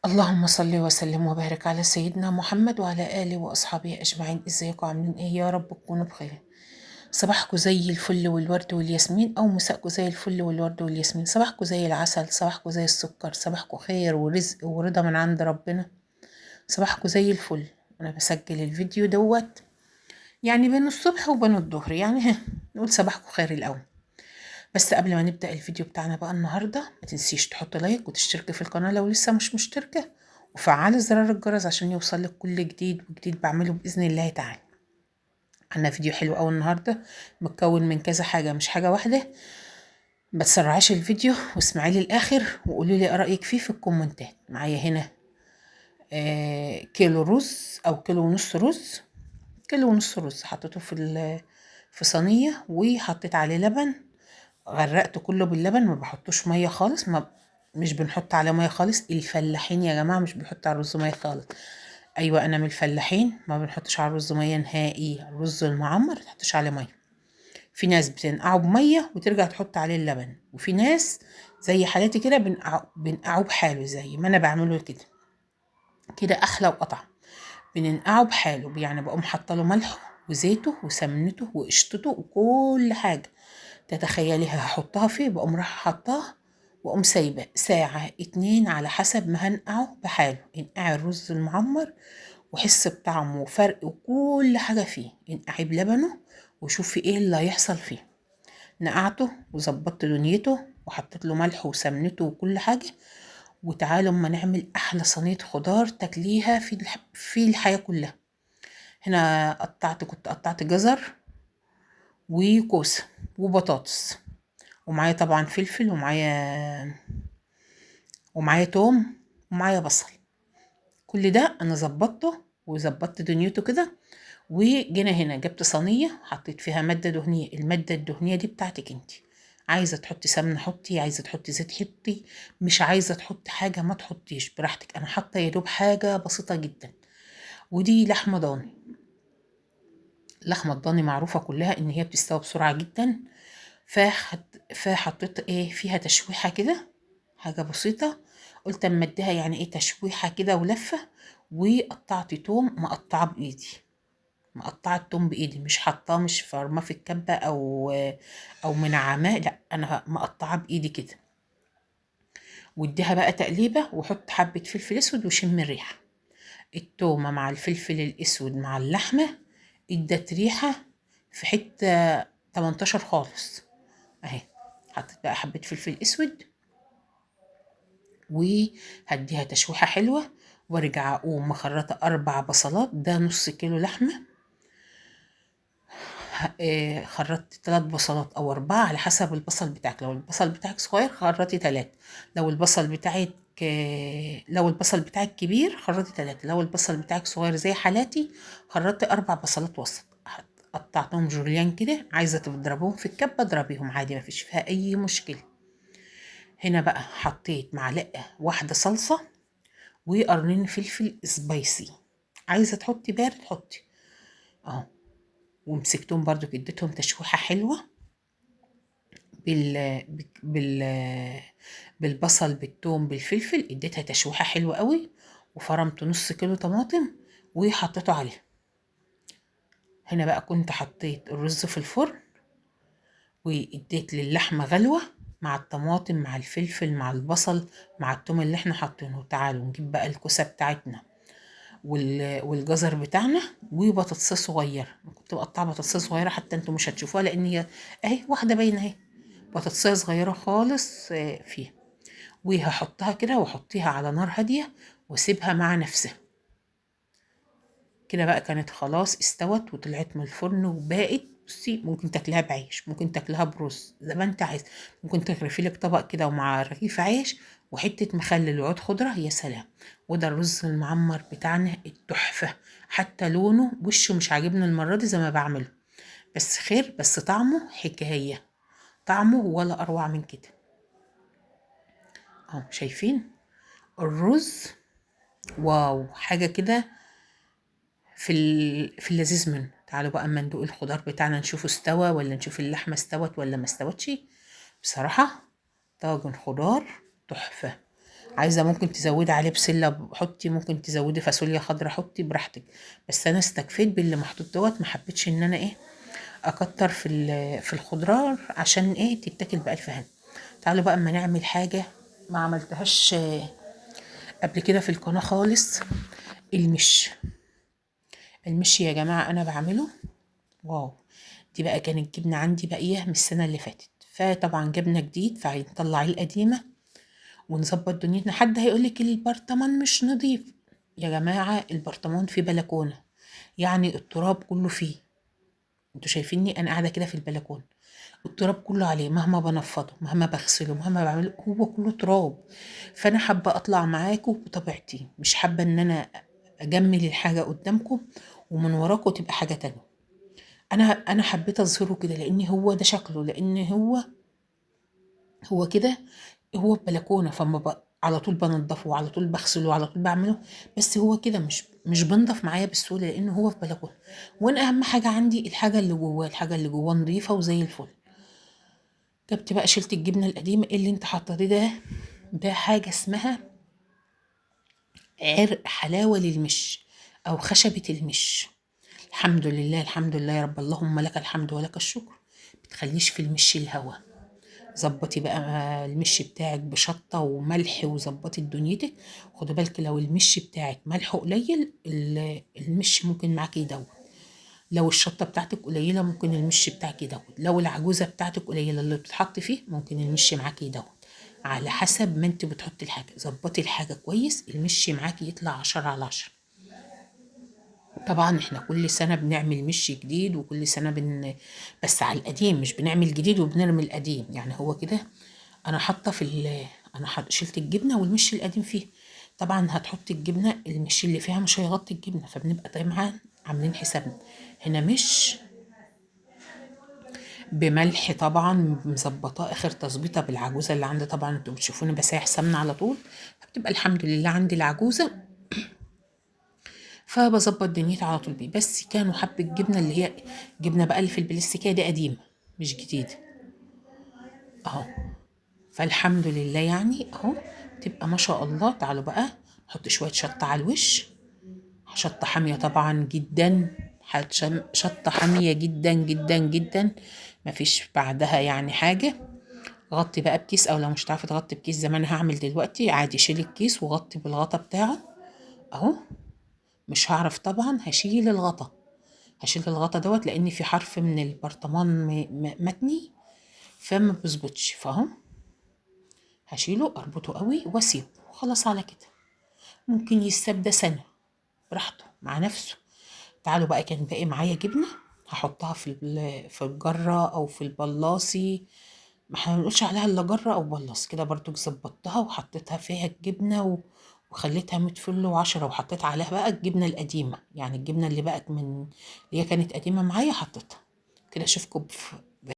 اللهم صل وسلم وبارك على سيدنا محمد وعلى آله وأصحابه أجمعين. ازيكم عاملين ايه؟ يا رب تكونوا بخير. صباحكم زي الفل والورد والياسمين، أو مساءكم زي الفل والورد والياسمين. صباحكم زي العسل، صباحكم زي السكر، صباحكم خير ورزق ورضا من عند ربنا. صباحكم زي الفل. أنا بسجل الفيديو دوت يعني بين الصبح وبين الظهر، يعني نقول صباحكم خير الأول. بس قبل ما نبدأ الفيديو بتاعنا بقى النهاردة، ما تنسيش تحط لايك وتشتركي في القناة لو لسه مش مشتركة، وفعلي زرار الجرس عشان يوصلك كل جديد وجديد بعمله بإذن الله تعالى. عندنا فيديو حلو أوي النهاردة، متكون من كذا حاجة مش حاجة واحدة. ما تسرعيش الفيديو واسمعي لي الآخر وقولي لي رأيك فيه في الكومنتات. معايا هنا كيلو رز أو كيلو ونص رز. كيلو ونص رز حطيته في صينية، وحطيت عليه لبن. غرقته كله باللبن، ما بحطوش ميه خالص، ما مش بنحط عليه ميه خالص. الفلاحين يا جماعه مش بيحطوا على الرز ميه خالص. ايوه انا من الفلاحين، ما بنحطش على الرز ميه نهائي. الرز المعمر ما تحطش عليه ميه. في ناس بتنقعه بميه وترجع تحط عليه اللبن، وفي ناس زي حالتي كده بنقعه بحاله زي ما انا بعمله كده. كده احلى وقطع. بننقعه بحاله، يعني بقوم حاطه له ملحه وزيته وسمنته وقشطته وكل حاجه تتخيليها هحطها فيه. بقوم رايحه حطاها واقوم سايبه ساعه اتنين على حسب ما هنقعه بحاله. انقعي الرز المعمر وحس بطعمه وفرق وكل حاجه فيه. انقعي بلبنه وشوفي ايه اللي هيحصل فيه. نقعته وظبطت دنيته وحطيت له ملح وسمنته وكل حاجه. وتعالوا اما نعمل احلى صينيه خضار تاكليها في الحياه كلها. هنا كنت قطعت جزر وكوسه وبطاطس، ومعايا طبعا فلفل، ومعايا توم، ومعايا بصل. كل ده انا ظبطته وظبطت دنيته كده. وجينا هنا جبت صينيه حطيت فيها ماده دهنيه. الماده الدهنيه دي بتاعتك انت. عايزه تحطي سمنه حطي، عايزه تحطي زيت حطي، مش عايزه تحطي حاجه ما تحطيش براحتك. انا حاطه يا دوب حاجه بسيطه جدا. ودي لحمه ضاني. اللحمه الضاني معروفه كلها ان هي بتستوي بسرعه جدا. فحطيت ايه فيها تشويحه كده، حاجه بسيطه. قلت اما اديها يعني ايه تشويحه كده ولفه. وقطعت توم مقطعه بايدي. مقطعه التوم بايدي، مش حاطاه مش فرماه في الكبه او منعماه، لا انا مقطعه بايدي كده. واديها بقى تقليبه وحط حبه فلفل اسود وشم الريحه. التومه مع الفلفل الاسود مع اللحمه ادت ريحه في حته 18 خالص اهي. حطيت بقى حبه فلفل اسود وهديها تشويحة حلوة. وارجع اقوم مخرطة 4 بصلات، ده نص كيلو لحمة. خرطت 3 بصلات او 4 على حسب البصل بتاعك. لو البصل بتاعك صغير خرطي 3. لو البصل بتاعك كبير خرطي 3. لو البصل بتاعك صغير زي حالاتي خرطي 4 بصلات وسط. قطعتهم جوليان كده. عايزة تضربوهم في الكبة اضربيهم عادي، مفيش فيها اي مشكلة. هنا بقى حطيت معلقة واحدة صلصة وقرنين فلفل سبايسي. عايزه تحطي بارد حطي اهو. ومسكتهم برضو اديتهم تشويحه حلوه بال... بال... بالبصل بالثوم بالفلفل. اديتها تشويحه حلوه قوي. وفرمت نص كيلو طماطم وحطيته عليها. هنا بقى كنت حطيت الرز في الفرن واديت للحمه غلوه مع الطماطم مع الفلفل مع البصل مع الثوم اللي احنا حاطينه. تعالوا نجيب بقى الكوسه بتاعتنا والجزر بتاعنا وبطاطسه صغيره. كنت بقطع بطاطسه صغيره حتى انتوا مش هتشوفوها لان هي اهي واحده باينه اهي. بطاطسه صغيره خالص فيها. وهحطها كده واحطيها على نار هاديه واسيبها مع نفسها كده. بقى كانت خلاص استوت وطلعت من الفرن وبقت. بصي ممكن تاكلها بعيش، ممكن تاكلها برز زي ما انت عايز. ممكن تغرفي لك طبق كده ومع رغيف عيش وحته مخلل وعود خضره، يا سلام. وده الرز المعمر بتاعنا التحفه. حتى لونه وشه مش عاجبني المره دي زي ما بعمله، بس خير. بس طعمه حكايه، طعمه ولا اروع من كده. اهو شايفين الرز؟ واو حاجه كده في اللذيذ منه. تعالوا بقى اما ندوق الخضار بتاعنا نشوفه استوى ولا نشوف اللحمه استوت ولا ما استوتش. بصراحه طاجن خضار تحفه. عايزة ممكن تزودي عليه بسلة حطي، ممكن تزودي فاصوليا خضرا حطي براحتك. بس انا استكفيت باللي محطوط دوت، ما حبيتش ان انا ايه اكتر في الخضار عشان ايه تتاكل بألف هنا. تعالوا بقى اما نعمل حاجة ما عملتهاش قبل كده في القناة خالص. المش المش يا جماعة انا بعمله واو. دي بقى كانت جبنة عندي باقية من السنة اللي فاتت، فطبعا جبنة جديد فهنطلع القديمة ونظبط دنيتنا. حد هيقولك البرطمان مش نظيف، يا جماعة البرطمان فيه بلكونة، يعني التراب كله فيه. انتوا شايفيني انا قاعدة كده في البلكونة، التراب كله عليه، مهما بنفضه مهما بغسله مهما بعمله هو كله تراب. فانا حابة اطلع معاكم بطبيعتي، مش حابة ان انا اجمل الحاجة قدامكم ومن وراكم تبقى حاجة تانية. انا حبيت اظهره كده لان هو ده شكله، لان هو كده، هو بلكونه، على طول بنضفه وعلى طول بغسله وعلى طول بعمله. بس هو كده مش بنضف معايا بسهوله لانه هو في بلكونه. وانا اهم حاجه عندي الحاجه اللي جواه نظيفه وزي الفل. جبت بقى شلت الجبنه القديمه اللي انت حطيتيه ده حاجه اسمها عرق حلاوه للمش او خشبه المش. الحمد لله الحمد لله يا رب، اللهم لك الحمد ولك الشكر. بتخليش في المش الهوا. ظبطي بقى المش بتاعك بشطة وملح وظبطي دنيتك. خدي بالك لو المش بتاعك ملحه قليل المش ممكن معاكي يدوب. لو الشطة بتاعتك قليلة ممكن المش بتاعك يدوب. لو العجوزة بتاعتك قليلة اللي بتتحط فيه ممكن المش معاكي يدوب. على حسب ما انت بتحطي الحاجة. ظبطي الحاجة كويس المش معاكي يطلع 10/10. طبعا احنا كل سنة بنعمل مش جديد وكل سنة بس على القديم، مش بنعمل جديد وبنرمي القديم، يعني هو كده. انا حاطه شلت الجبنه والمش القديم فيه. طبعا هتحطي الجبنه، المش اللي فيها مش هيغطي الجبنه، فبنبقى طبعا عاملين حسابنا. هنا مش بملح طبعا مظبطاه اخر تظبيطه بالعجوزه اللي عندي. طبعا انتوا بتشوفوني بسايح سمنه على طول، فبتبقى الحمد لله عندي العجوزه، فبظبط دنيتي على طول بيه. بس كانوا حب الجبنه اللي هي جبنه بقى اللي في البلاستيكيه دي قديمه مش جديده اهو. فالحمد لله يعني اهو تبقى ما شاء الله. تعالوا بقى نحط شويه شطه على الوش، شطه حاميه طبعا جدا، شطه حاميه جدا جدا جدا، مفيش بعدها يعني حاجه. غطي بقى بكيس، او لو مش هتعرفي تغطي بكيس زي ما انا هعمل دلوقتي عادي، شيلي الكيس وغطي بالغطا بتاعه اهو. مش هعرف طبعا هشيل الغطا دوت لان في حرف من البرطمان متني فما بيظبطش، فاهو هشيله اربطه قوي واسيبه خلاص على كده. ممكن يستبدى ده سنة براحته مع نفسه. تعالوا بقى كان باقي معايا جبنة هحطها في الجرة او في البلاصي. ما احنا بنقولش عليها الا جرة او بلاص كده برضو. ظبطتها وحطيتها فيها الجبنة وخليتها 100 فل و10، وحطيت عليها بقى الجبنة القديمة، يعني الجبنة اللي بقت اللي هي كانت قديمة معايا حطيتها كده. اشوفكم